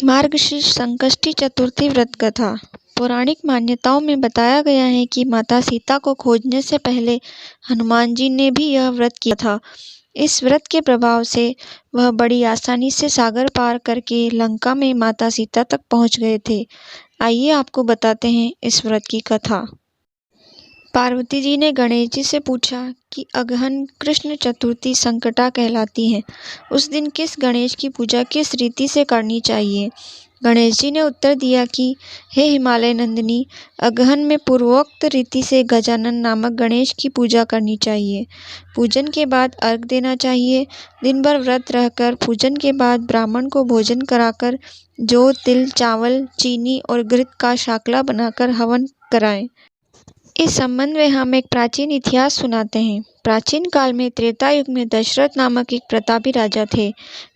मार्गशीर्ष संकष्टी चतुर्थी व्रत कथा। पौराणिक मान्यताओं में बताया गया है कि माता सीता को खोजने से पहले हनुमान जी ने भी यह व्रत किया था। इस व्रत के प्रभाव से वह बड़ी आसानी से सागर पार करके लंका में माता सीता तक पहुंच गए थे। आइए आपको बताते हैं इस व्रत की कथा। पार्वती जी ने गणेश जी से पूछा कि अगहन कृष्ण चतुर्थी संकटा कहलाती है। उस दिन किस गणेश की पूजा किस रीति से करनी चाहिए? गणेश जी ने उत्तर दिया कि हे हिमालय नंदिनी, अगहन में पूर्वोक्त रीति से गजानन नामक गणेश की पूजा करनी चाहिए। पूजन के बाद अर्घ देना चाहिए। दिन भर व्रत रहकर पूजन के बाद ब्राह्मण को भोजन कराकर जौ, तिल, चावल, चीनी और घृत का शाकला बनाकर हवन कराएं। इस संबंध में हम एक प्राचीन इतिहास सुनाते हैं। प्राचीन काल में त्रेता युग में दशरथ नामक एक प्रतापी राजा थे।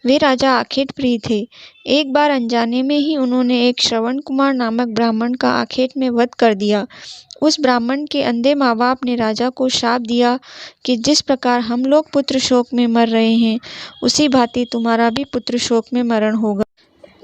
वे राजा आखेट प्रिय थे। एक बार अनजाने में ही उन्होंने एक श्रवण कुमार नामक ब्राह्मण का आखेट में वध कर दिया। उस ब्राह्मण के अंधे माँ बाप ने राजा को शाप दिया कि जिस प्रकार हम लोग पुत्र शोक में मर रहे हैं, उसी भांति तुम्हारा भी पुत्र शोक में मरण होगा।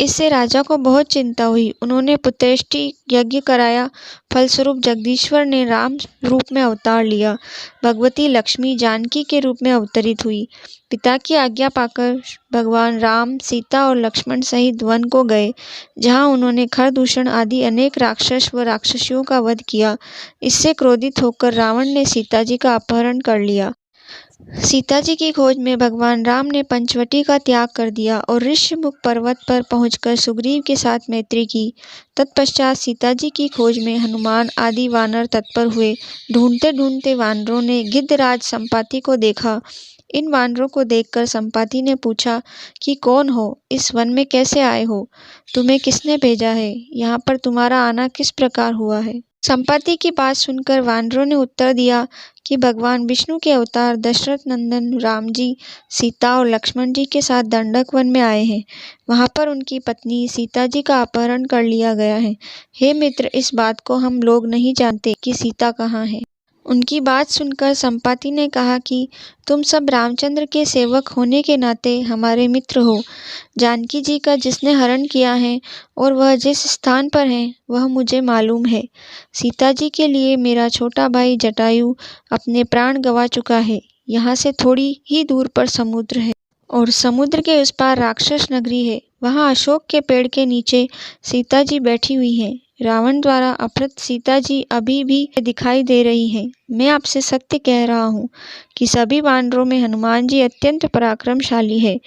इससे राजा को बहुत चिंता हुई। उन्होंने पुत्रेष्टि यज्ञ कराया। फलस्वरूप जगदीश्वर ने राम रूप में अवतार लिया। भगवती लक्ष्मी जानकी के रूप में अवतरित हुई। पिता की आज्ञा पाकर भगवान राम सीता और लक्ष्मण सहित वन को गए, जहां उन्होंने खरदूषण आदि अनेक राक्षस व राक्षसियों का वध किया। इससे क्रोधित होकर रावण ने सीता जी का अपहरण कर लिया। सीता जी की खोज में भगवान राम ने पंचवटी का त्याग कर दिया और ऋष्यमुख पर्वत पर पहुंचकर सुग्रीव के साथ मैत्री की। तत्पश्चात सीता जी की खोज में हनुमान आदि वानर तत्पर हुए। ढूंढते ढूंढते वानरों ने गिद्धराज संपाति को देखा। इन वानरों को देखकर संपाति ने पूछा कि कौन हो, इस वन में कैसे आए हो, तुम्हें किसने भेजा है, यहाँ पर तुम्हारा आना किस प्रकार हुआ है? संपाति की बात सुनकर वानरों ने उत्तर दिया कि भगवान विष्णु के अवतार दशरथ नंदन राम जी सीता और लक्ष्मण जी के साथ दंडक वन में आए हैं। वहां पर उनकी पत्नी सीता जी का अपहरण कर लिया गया है। हे मित्र, इस बात को हम लोग नहीं जानते कि सीता कहाँ है। उनकी बात सुनकर संपाति ने कहा कि तुम सब रामचंद्र के सेवक होने के नाते हमारे मित्र हो। जानकी जी का जिसने हरण किया है और वह जिस स्थान पर है वह मुझे मालूम है। सीता जी के लिए मेरा छोटा भाई जटायु अपने प्राण गंवा चुका है। यहाँ से थोड़ी ही दूर पर समुद्र है और समुद्र के उस पार राक्षस नगरी है। वहाँ अशोक के पेड़ के नीचे सीता जी बैठी हुई हैं। रावण द्वारा अपहृत सीता जी अभी भी दिखाई दे रही हैं। मैं आपसे सत्य कह रहा हूँ कि सभी वानरों में हनुमान जी अत्यंत पराक्रमशाली है,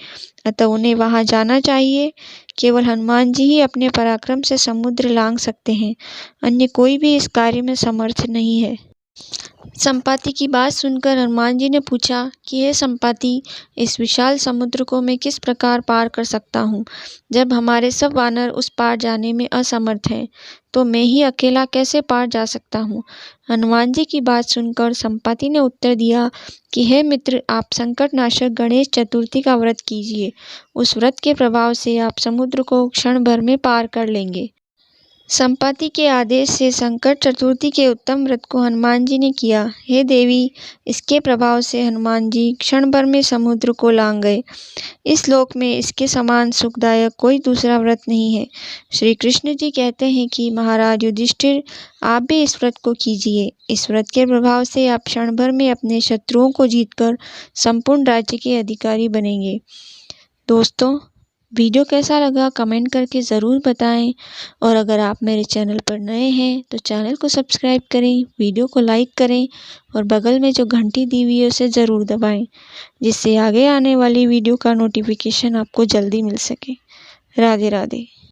अतः उन्हें वहां जाना चाहिए। केवल हनुमान जी ही अपने पराक्रम से समुद्र लांघ सकते हैं, अन्य कोई भी इस कार्य में समर्थ नहीं है। संपाति की बात सुनकर हनुमान जी ने पूछा कि हे संपाति, इस विशाल समुद्र को मैं किस प्रकार पार कर सकता हूँ? जब हमारे सब वानर उस पार जाने में असमर्थ हैं, तो मैं ही अकेला कैसे पार जा सकता हूँ? हनुमान जी की बात सुनकर संपाति ने उत्तर दिया कि हे मित्र, आप संकटनाशक गणेश चतुर्थी का व्रत कीजिए। उस व्रत के प्रभाव से आप समुद्र को क्षण भर में पार कर लेंगे। संपाति के आदेश से संकट चतुर्थी के उत्तम व्रत को हनुमान जी ने किया। हे देवी, इसके प्रभाव से हनुमान जी क्षण भर में समुद्र को लांघ गए। इस लोक में इसके समान सुखदायक कोई दूसरा व्रत नहीं है। श्री कृष्ण जी कहते हैं कि महाराज युधिष्ठिर, आप भी इस व्रत को कीजिए। इस व्रत के प्रभाव से आप क्षण भर में अपने शत्रुओं को जीतकर संपूर्ण राज्य के अधिकारी बनेंगे। दोस्तों, वीडियो कैसा लगा कमेंट करके ज़रूर बताएं, और अगर आप मेरे चैनल पर नए हैं तो चैनल को सब्सक्राइब करें, वीडियो को लाइक करें और बगल में जो घंटी दी हुई है उसे ज़रूर दबाएं, जिससे आगे आने वाली वीडियो का नोटिफिकेशन आपको जल्दी मिल सके। राधे राधे।